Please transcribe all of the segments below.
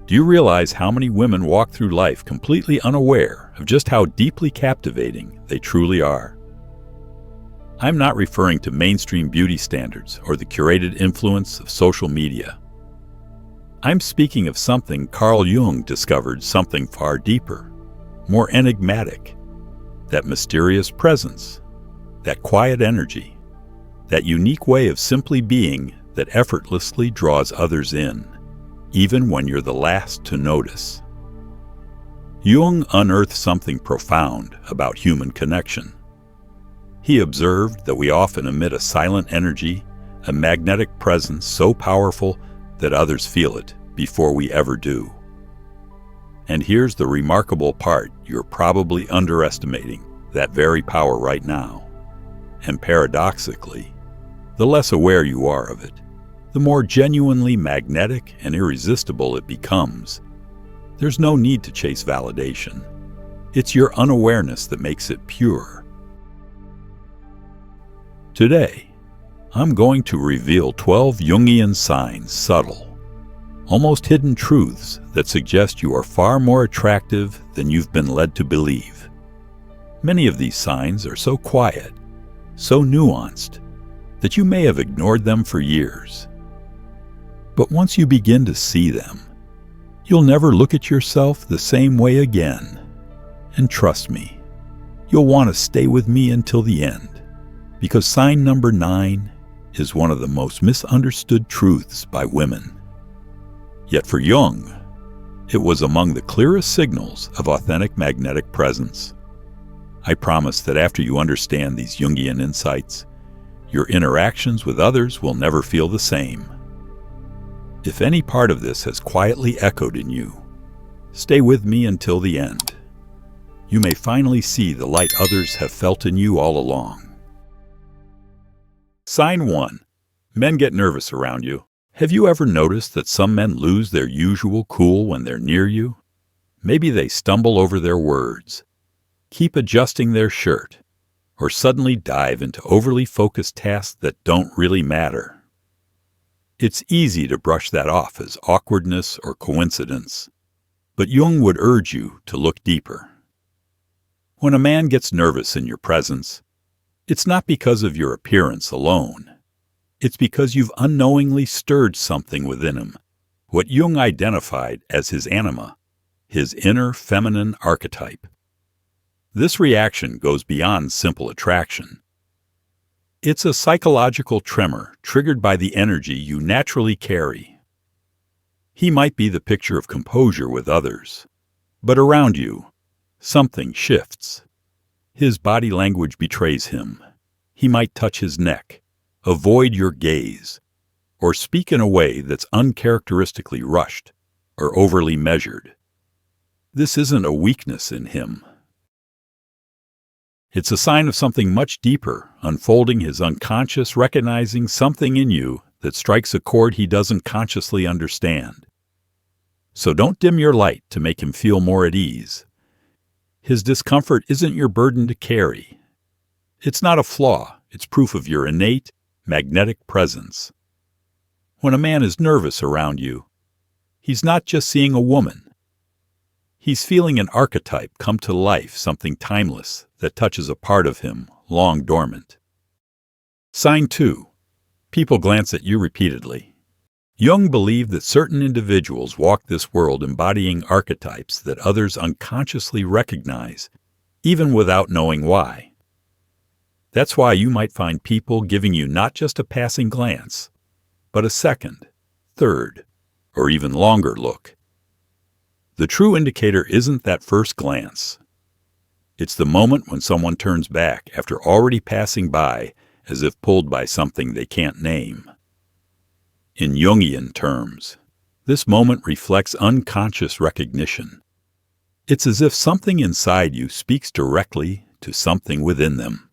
Do you realize how many women walk through life completely unaware of just how deeply captivating they truly are? I'm not referring to mainstream beauty standards or the curated influence of social media. I'm speaking of something Carl Jung discovered, something far deeper, more enigmatic. That mysterious presence, that quiet energy, that unique way of simply being that effortlessly draws others in, even when you're the last to notice. Jung unearthed something profound about human connection. He observed that we often emit a silent energy, a magnetic presence so powerful that others feel it before we ever do. And here's the remarkable part: you're probably underestimating that very power right now. And paradoxically, the less aware you are of it, the more genuinely magnetic and irresistible it becomes. There's no need to chase validation. It's your unawareness that makes it pure. Today, I'm going to reveal 12 Jungian signs, subtle, almost hidden truths that suggest you are far more attractive than you've been led to believe. Many of these signs are so quiet, so nuanced, that you may have ignored them for years. But once you begin to see them, you'll never look at yourself the same way again. And trust me, you'll want to stay with me until the end, because sign number 9 is one of the most misunderstood truths by women. Yet for Jung, it was among the clearest signals of authentic magnetic presence. I promise that after you understand these Jungian insights, your interactions with others will never feel the same. If any part of this has quietly echoed in you, stay with me until the end. You may finally see the light others have felt in you all along. Sign 1. Men get nervous around you. Have you ever noticed that some men lose their usual cool when they're near you? Maybe they stumble over their words, keep adjusting their shirt, or suddenly dive into overly focused tasks that don't really matter. It's easy to brush that off as awkwardness or coincidence, but Jung would urge you to look deeper. When a man gets nervous in your presence, it's not because of your appearance alone. It's because you've unknowingly stirred something within him, what Jung identified as his anima, his inner feminine archetype. This reaction goes beyond simple attraction. It's a psychological tremor triggered by the energy you naturally carry. He might be the picture of composure with others, but around you, something shifts. His body language betrays him. He might touch his neck, avoid your gaze, or speak in a way that's uncharacteristically rushed or overly measured. This isn't a weakness in him. It's a sign of something much deeper, unfolding his unconscious, recognizing something in you that strikes a chord he doesn't consciously understand. So don't dim your light to make him feel more at ease. His discomfort isn't your burden to carry. It's not a flaw, it's proof of your innate, magnetic presence. When a man is nervous around you, he's not just seeing a woman. He's feeling an archetype come to life, something timeless that touches a part of him long dormant. Sign 2. People glance at you repeatedly. Jung believed that certain individuals walk this world embodying archetypes that others unconsciously recognize, even without knowing why. That's why you might find people giving you not just a passing glance, but a second, third, or even longer look. The true indicator isn't that first glance. It's the moment when someone turns back after already passing by, as if pulled by something they can't name. In Jungian terms, this moment reflects unconscious recognition. It's as if something inside you speaks directly to something within them.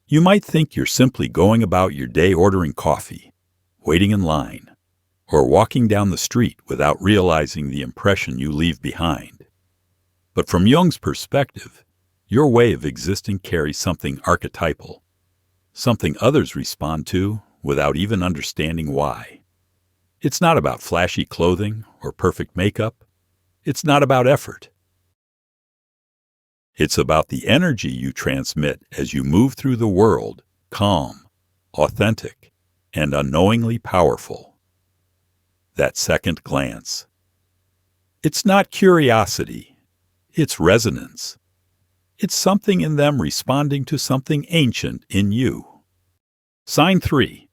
You might think you're simply going about your day ordering coffee, waiting in line, or walking down the street without realizing the impression you leave behind. But from Jung's perspective, your way of existing carries something archetypal, something others respond to without even understanding why. It's not about flashy clothing or perfect makeup. It's not about effort. It's about the energy you transmit as you move through the world, calm, authentic, and unknowingly powerful. That second glance. It's not curiosity. It's resonance. It's something in them responding to something ancient in you. Sign 3.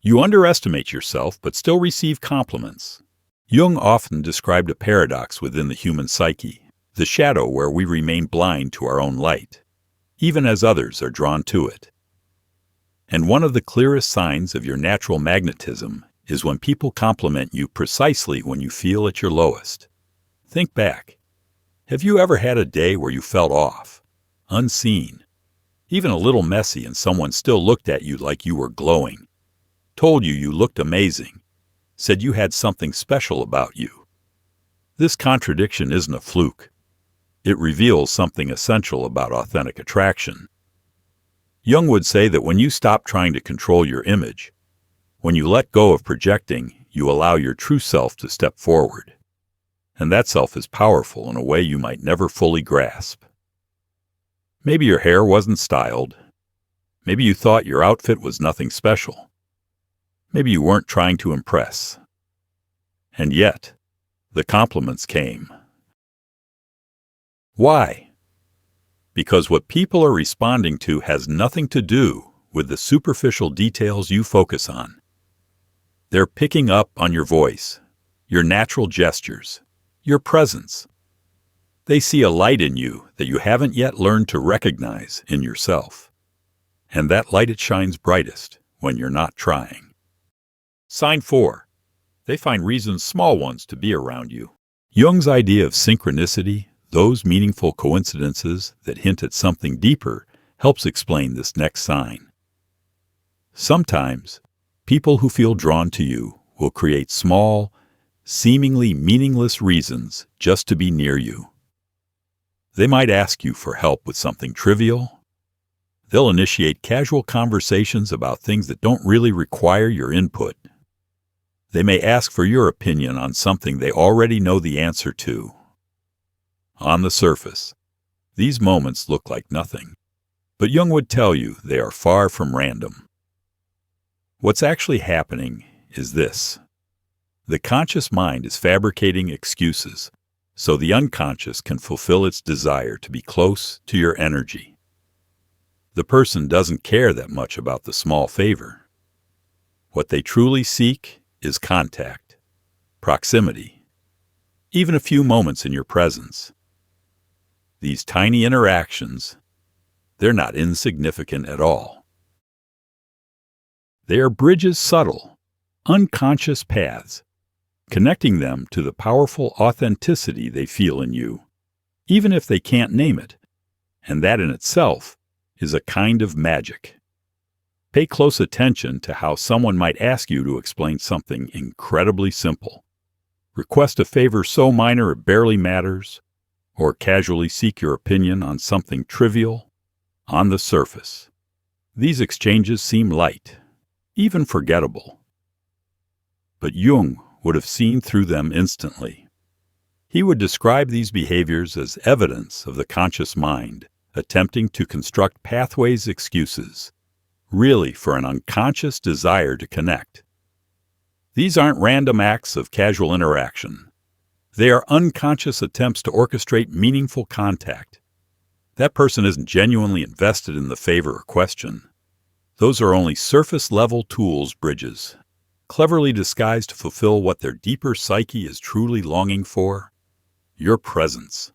You underestimate yourself but still receive compliments. Jung often described a paradox within the human psyche, the shadow where we remain blind to our own light, even as others are drawn to it. And one of the clearest signs of your natural magnetism is when people compliment you precisely when you feel at your lowest. Think back. Have you ever had a day where you felt off, unseen, even a little messy, and someone still looked at you like you were glowing, told you looked amazing, said you had something special about you? This contradiction isn't a fluke. It reveals something essential about authentic attraction. Jung would say that when you stop trying to control your image, when you let go of projecting, you allow your true self to step forward. And that self is powerful in a way you might never fully grasp. Maybe your hair wasn't styled. Maybe you thought your outfit was nothing special. Maybe you weren't trying to impress. And yet, the compliments came. Why? Because what people are responding to has nothing to do with the superficial details you focus on. They're picking up on your voice, your natural gestures, your presence. They see a light in you that you haven't yet learned to recognize in yourself. And that light, it shines brightest when you're not trying. Sign 4. They find reasons, small ones, to be around you. Jung's idea of synchronicity, those meaningful coincidences that hint at something deeper, helps explain this next sign. Sometimes, people who feel drawn to you will create small, seemingly meaningless reasons just to be near you. They might ask you for help with something trivial. They'll initiate casual conversations about things that don't really require your input. They may ask for your opinion on something they already know the answer to. On the surface, these moments look like nothing, but Jung would tell you they are far from random. What's actually happening is this. The conscious mind is fabricating excuses so the unconscious can fulfill its desire to be close to your energy. The person doesn't care that much about the small favor. What they truly seek is contact, proximity, even a few moments in your presence. These tiny interactions, they're not insignificant at all. They are bridges, subtle, unconscious paths, connecting them to the powerful authenticity they feel in you, even if they can't name it, and that in itself is a kind of magic. Pay close attention to how someone might ask you to explain something incredibly simple, request a favor so minor it barely matters, or casually seek your opinion on something trivial. On the surface, these exchanges seem light, even forgettable. But Jung would have seen through them instantly. He would describe these behaviors as evidence of the conscious mind attempting to construct pathways, excuses, really for an unconscious desire to connect. These aren't random acts of casual interaction. They are unconscious attempts to orchestrate meaningful contact. That person isn't genuinely invested in the favor or question. Those are only surface-level tools, bridges, cleverly disguised to fulfill what their deeper psyche is truly longing for: your presence.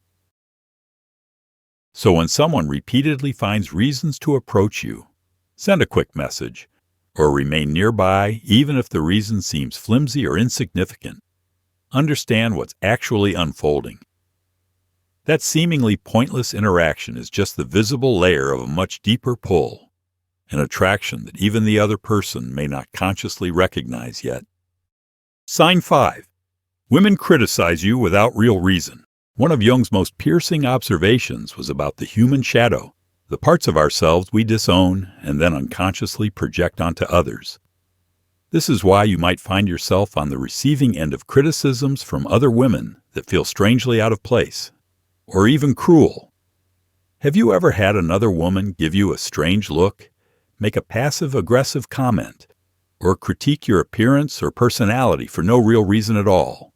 So when someone repeatedly finds reasons to approach you, send a quick message, or remain nearby even if the reason seems flimsy or insignificant. Understand what's actually unfolding. That seemingly pointless interaction is just the visible layer of a much deeper pull, an attraction that even the other person may not consciously recognize yet. Sign 5. Women criticize you without real reason. One of Jung's most piercing observations was about the human shadow, the parts of ourselves we disown and then unconsciously project onto others. This is why you might find yourself on the receiving end of criticisms from other women that feel strangely out of place, or even cruel. Have you ever had another woman give you a strange look, make a passive-aggressive comment, or critique your appearance or personality for no real reason at all?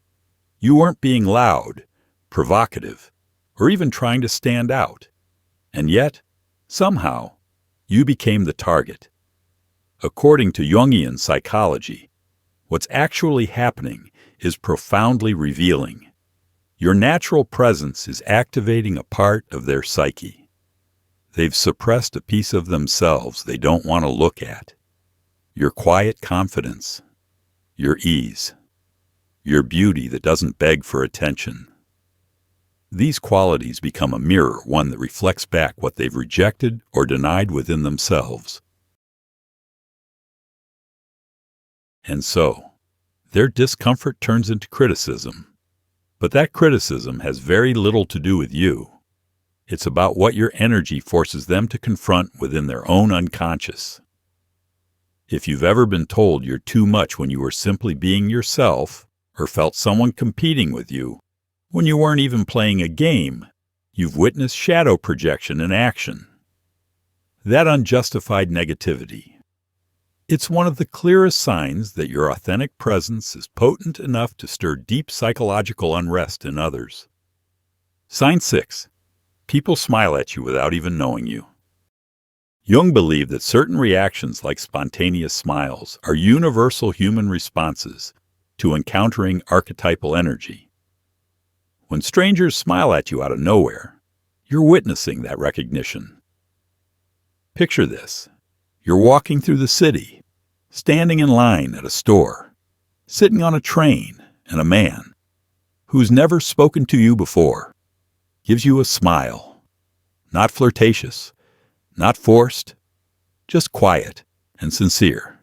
You weren't being loud, provocative, or even trying to stand out. And yet, somehow, you became the target. According to Jungian psychology, what's actually happening is profoundly revealing. Your natural presence is activating a part of their psyche. They've suppressed a piece of themselves they don't want to look at. Your quiet confidence, your ease, your beauty that doesn't beg for attention. These qualities become a mirror, one that reflects back what they've rejected or denied within themselves. And so, their discomfort turns into criticism. But that criticism has very little to do with you. It's about what your energy forces them to confront within their own unconscious. If you've ever been told you're too much when you were simply being yourself, or felt someone competing with you, when you weren't even playing a game, you've witnessed shadow projection in action. That unjustified negativity. It's one of the clearest signs that your authentic presence is potent enough to stir deep psychological unrest in others. Sign 6. People smile at you without even knowing you. Jung believed that certain reactions like spontaneous smiles are universal human responses to encountering archetypal energy. When strangers smile at you out of nowhere, you're witnessing that recognition. Picture this. You're walking through the city, standing in line at a store, sitting on a train, and a man, who's never spoken to you before, gives you a smile. Not flirtatious, not forced, just quiet and sincere.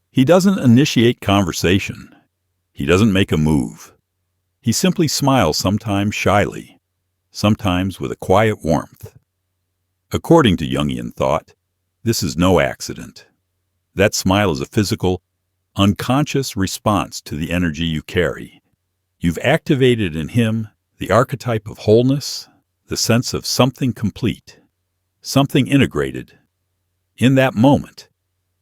He doesn't initiate conversation. He doesn't make a move. He simply smiles, sometimes shyly, sometimes with a quiet warmth. According to Jungian thought, this is no accident. That smile is a physical, unconscious response to the energy you carry. You've activated in him the archetype of wholeness, the sense of something complete, something integrated. In that moment,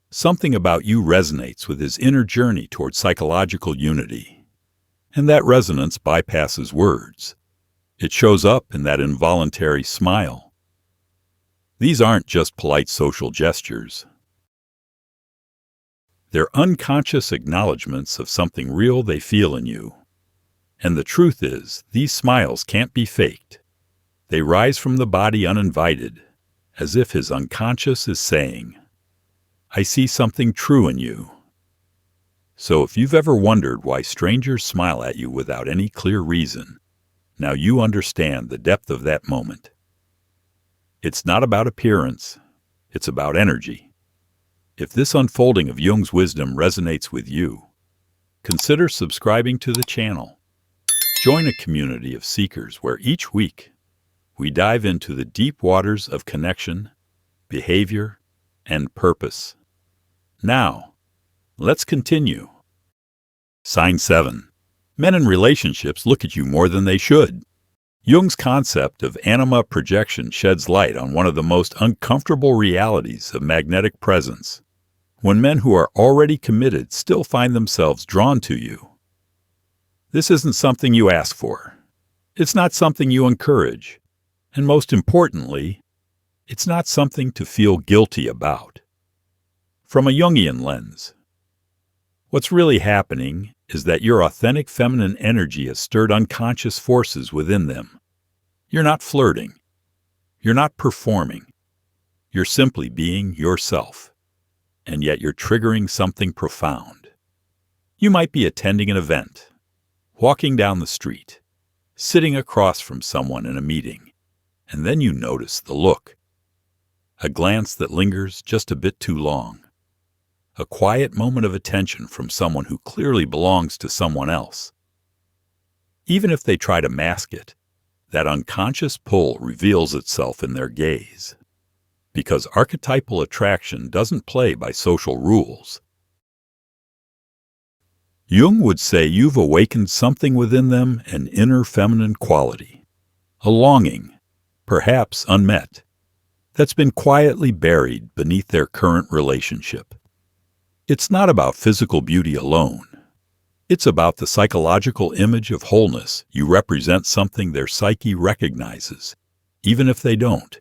something about you resonates with his inner journey toward psychological unity. And that resonance bypasses words. It shows up in that involuntary smile. These aren't just polite social gestures. They're unconscious acknowledgments of something real they feel in you. And the truth is, these smiles can't be faked. They rise from the body uninvited, as if his unconscious is saying, "I see something true in you." So if you've ever wondered why strangers smile at you without any clear reason, now you understand the depth of that moment. It's not about appearance, it's about energy. If this unfolding of Jung's wisdom resonates with you, consider subscribing to the channel. Join a community of seekers where each week we dive into the deep waters of connection, behavior, and purpose. Now, let's continue. Sign 7. Men in relationships look at you more than they should. Jung's concept of anima projection sheds light on one of the most uncomfortable realities of magnetic presence, when men who are already committed still find themselves drawn to you. This isn't something you ask for. It's not something you encourage. And most importantly, it's not something to feel guilty about. From a Jungian lens, what's really happening is that your authentic feminine energy has stirred unconscious forces within them. You're not flirting. You're not performing. You're simply being yourself. And yet you're triggering something profound. You might be attending an event, walking down the street, sitting across from someone in a meeting, and then you notice the look. A glance that lingers just a bit too long. A quiet moment of attention from someone who clearly belongs to someone else. Even if they try to mask it, that unconscious pull reveals itself in their gaze. Because archetypal attraction doesn't play by social rules. Jung would say you've awakened something within them, an inner feminine quality, a longing, perhaps unmet, that's been quietly buried beneath their current relationship. It's not about physical beauty alone. It's about the psychological image of wholeness. You represent something their psyche recognizes, even if they don't.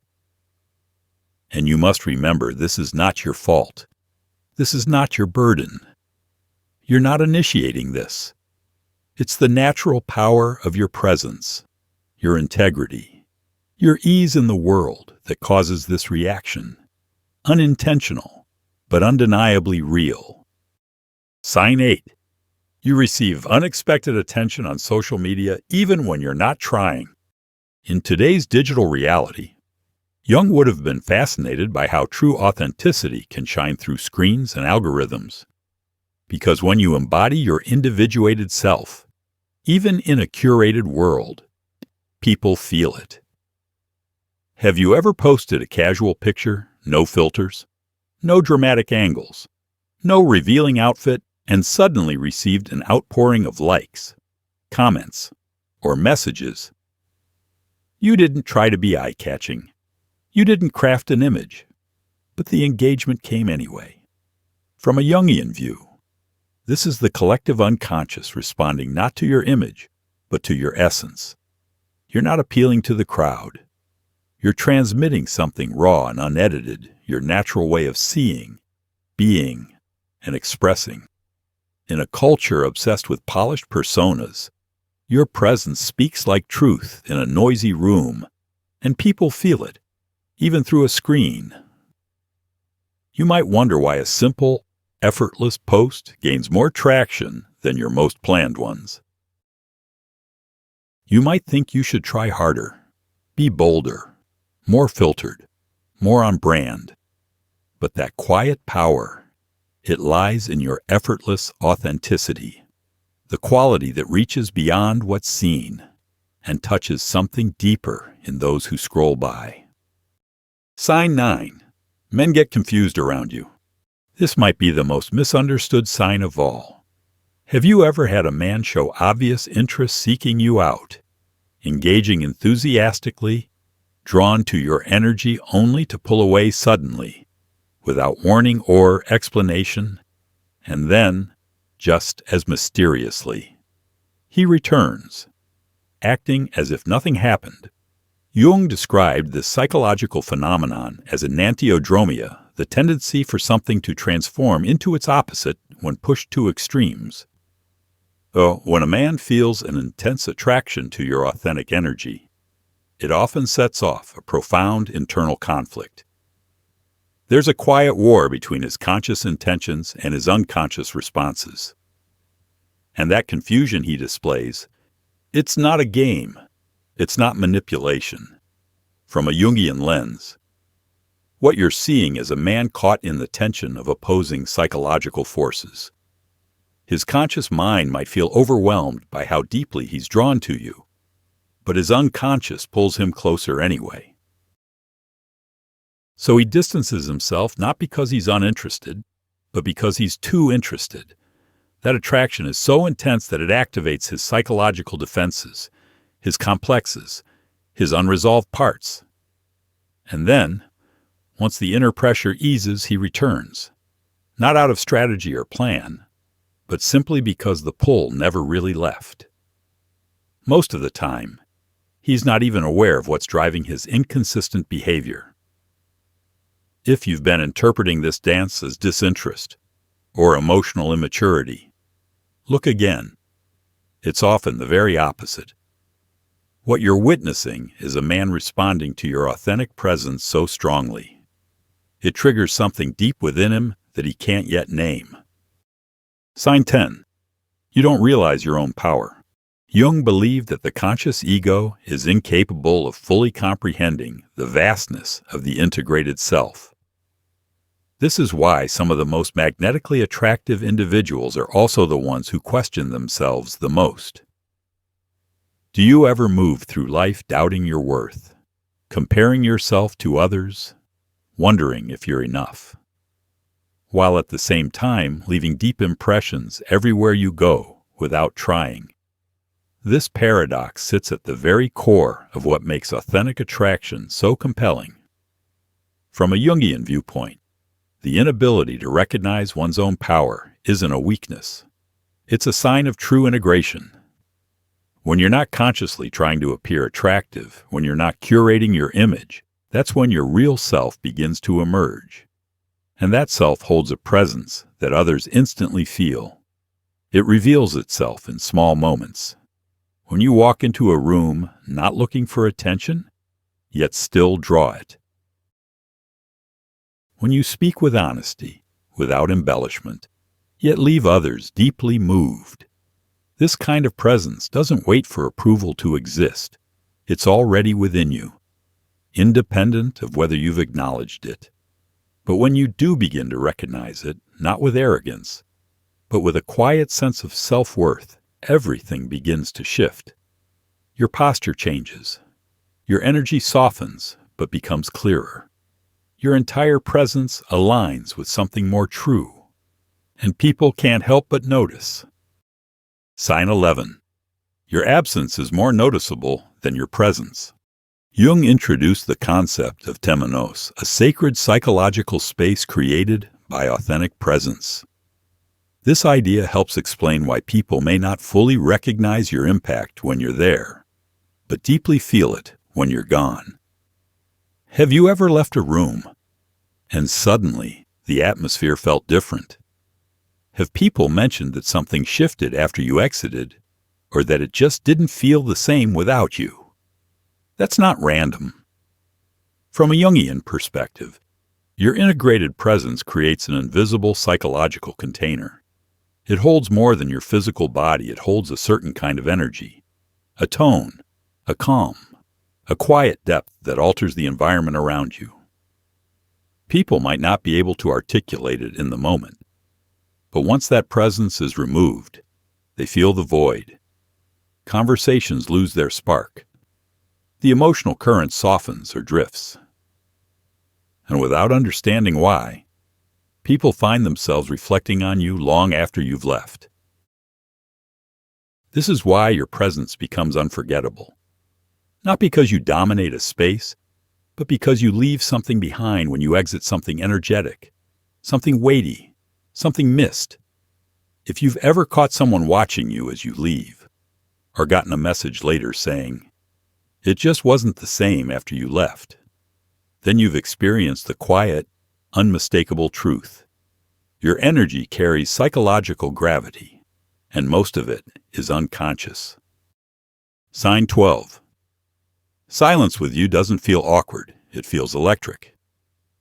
And you must remember, this is not your fault. This is not your burden. You're not initiating this. It's the natural power of your presence, your integrity, your ease in the world that causes this reaction. Unintentional, but undeniably real. Sign 8. You receive unexpected attention on social media even when you're not trying. In today's digital reality, Jung would have been fascinated by how true authenticity can shine through screens and algorithms. Because when you embody your individuated self, even in a curated world, people feel it. Have you ever posted a casual picture, no filters, no dramatic angles, no revealing outfit, and suddenly received an outpouring of likes, comments, or messages? You didn't try to be eye-catching. You didn't craft an image, but the engagement came anyway. From a Jungian view, this is the collective unconscious responding not to your image, but to your essence. You're not appealing to the crowd. You're transmitting something raw and unedited, your natural way of seeing, being, and expressing. In a culture obsessed with polished personas, your presence speaks like truth in a noisy room, and people feel it, even through a screen. You might wonder why a simple, effortless post gains more traction than your most planned ones. You might think you should try harder, be bolder, more filtered, more on brand. But that quiet power, it lies in your effortless authenticity, the quality that reaches beyond what's seen and touches something deeper in those who scroll by. Sign 9. Men get confused around you. This might be the most misunderstood sign of all. Have you ever had a man show obvious interest seeking you out, engaging enthusiastically, drawn to your energy only to pull away suddenly, without warning or explanation, and then, just as mysteriously, he returns, acting as if nothing happened? Jung described this psychological phenomenon as enantiodromia, the tendency for something to transform into its opposite when pushed to extremes. When a man feels an intense attraction to your authentic energy, it often sets off a profound internal conflict. There's a quiet war between his conscious intentions and his unconscious responses. And that confusion he displays, it's not a game. It's not manipulation. From a Jungian lens, what you're seeing is a man caught in the tension of opposing psychological forces. His conscious mind might feel overwhelmed by how deeply he's drawn to you, but his unconscious pulls him closer anyway. So he distances himself not because he's uninterested, but because he's too interested. That attraction is so intense that it activates his psychological defenses, his complexes, his unresolved parts. And then, once the inner pressure eases, he returns, not out of strategy or plan, but simply because the pull never really left. Most of the time, he's not even aware of what's driving his inconsistent behavior. If you've been interpreting this dance as disinterest or emotional immaturity, look again. It's often the very opposite. What you're witnessing is a man responding to your authentic presence so strongly. It triggers something deep within him that he can't yet name. Sign 10. You don't realize your own power. Jung believed that the conscious ego is incapable of fully comprehending the vastness of the integrated self. This is why some of the most magnetically attractive individuals are also the ones who question themselves the most. Do you ever move through life doubting your worth, comparing yourself to others, wondering if you're enough? while at the same time leaving deep impressions everywhere you go without trying. This paradox sits at the very core of what makes authentic attraction so compelling. From a Jungian viewpoint, the inability to recognize one's own power isn't a weakness. It's a sign of true integration. When you're not consciously trying to appear attractive, when you're not curating your image, that's when your real self begins to emerge. And that self holds a presence that others instantly feel. It reveals itself in small moments. When you walk into a room not looking for attention, yet still draw it. When you speak with honesty, without embellishment, yet leave others deeply moved. This kind of presence doesn't wait for approval to exist. It's already within you, independent of whether you've acknowledged it. But when you do begin to recognize it, not with arrogance, but with a quiet sense of self-worth, everything begins to shift. Your posture changes. Your energy softens, but becomes clearer. Your entire presence aligns with something more true, and people can't help but notice. Sign 11. Your absence is more noticeable than your presence. Jung introduced the concept of temenos, a sacred psychological space created by authentic presence. This idea helps explain why people may not fully recognize your impact when you're there, but deeply feel it when you're gone. Have you ever left a room, and suddenly the atmosphere felt different? Have people mentioned that something shifted after you exited, or that it just didn't feel the same without you? That's not random. From a Jungian perspective, your integrated presence creates an invisible psychological container. It holds more than your physical body. It holds a certain kind of energy, a tone, a calm, a quiet depth that alters the environment around you. People might not be able to articulate it in the moment, but once that presence is removed, they feel the void. Conversations lose their spark. The emotional current softens or drifts. And without understanding why, people find themselves reflecting on you long after you've left. This is why your presence becomes unforgettable. Not because you dominate a space, but because you leave something behind when you exit something energetic, something weighty, something missed. If you've ever caught someone watching you as you leave, or gotten a message later saying, "It just wasn't the same after you left," then you've experienced the quiet, unmistakable truth. Your energy carries psychological gravity, and most of it is unconscious. Sign 12. Silence with you doesn't feel awkward, it feels electric.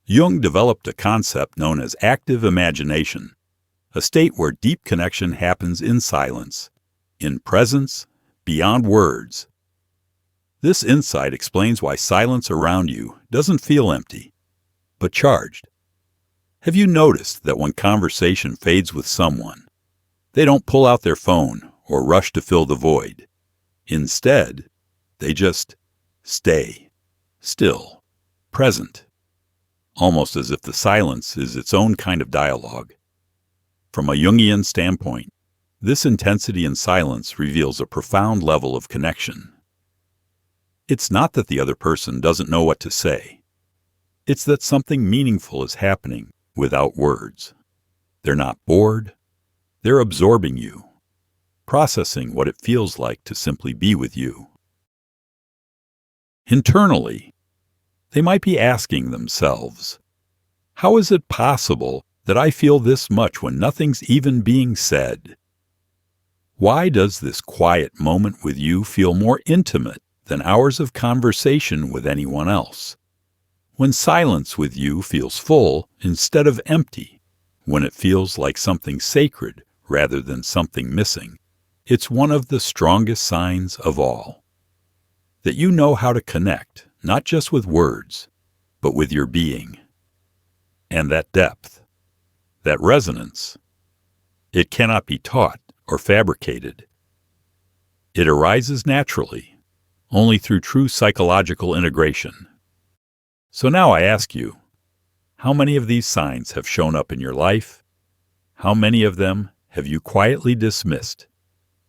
Jung developed a concept known as active imagination, a state where deep connection happens in silence, in presence, beyond words. This insight explains why silence around you doesn't feel empty, but charged. Have you noticed that when conversation fades with someone, they don't pull out their phone or rush to fill the void? Instead, they just stay, still, present, almost as if the silence is its own kind of dialogue. From a Jungian standpoint, this intensity in silence reveals a profound level of connection. It's not that the other person doesn't know what to say. It's that something meaningful is happening without words. They're not bored. They're absorbing you, processing what it feels like to simply be with you. Internally, they might be asking themselves, how is it possible that I feel this much when nothing's even being said? Why does this quiet moment with you feel more intimate than hours of conversation with anyone else? When silence with you feels full instead of empty, when it feels like something sacred rather than something missing, it's one of the strongest signs of all. That you know how to connect, not just with words, but with your being. And that depth, that resonance, it cannot be taught or fabricated. It arises naturally, only through true psychological integration. So now I ask you, How many of these signs have shown up in your life? How many of them have you quietly dismissed,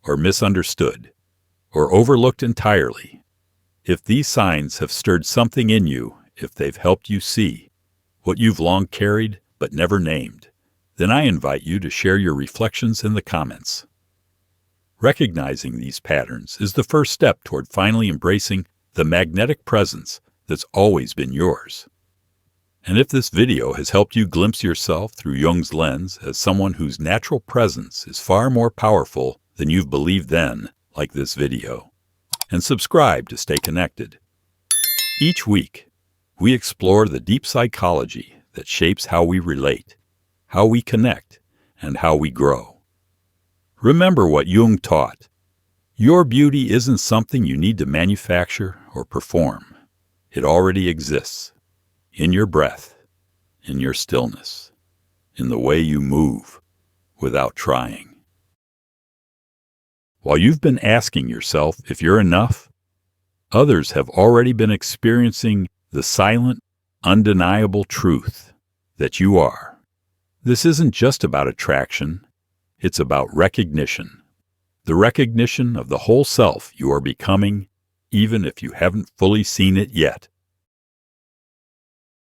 or misunderstood, or overlooked entirely? If these signs have stirred something in you, if they've helped you see what you've long carried but never named, then I invite you to share your reflections in the comments. Recognizing these patterns is the first step toward finally embracing the magnetic presence that's always been yours. And if this video has helped you glimpse yourself through Jung's lens as someone whose natural presence is far more powerful than you've believed then, like this video, and subscribe to stay connected. Each week, we explore the deep psychology that shapes how we relate, how we connect, and how we grow. Remember what Jung taught. Your beauty isn't something you need to manufacture or perform. It already exists. In your breath, in your stillness, in the way you move without trying. While you've been asking yourself if you're enough, others have already been experiencing the silent, undeniable truth that you are. This isn't just about attraction, it's about recognition. The recognition of the whole self you are becoming, even if you haven't fully seen it yet.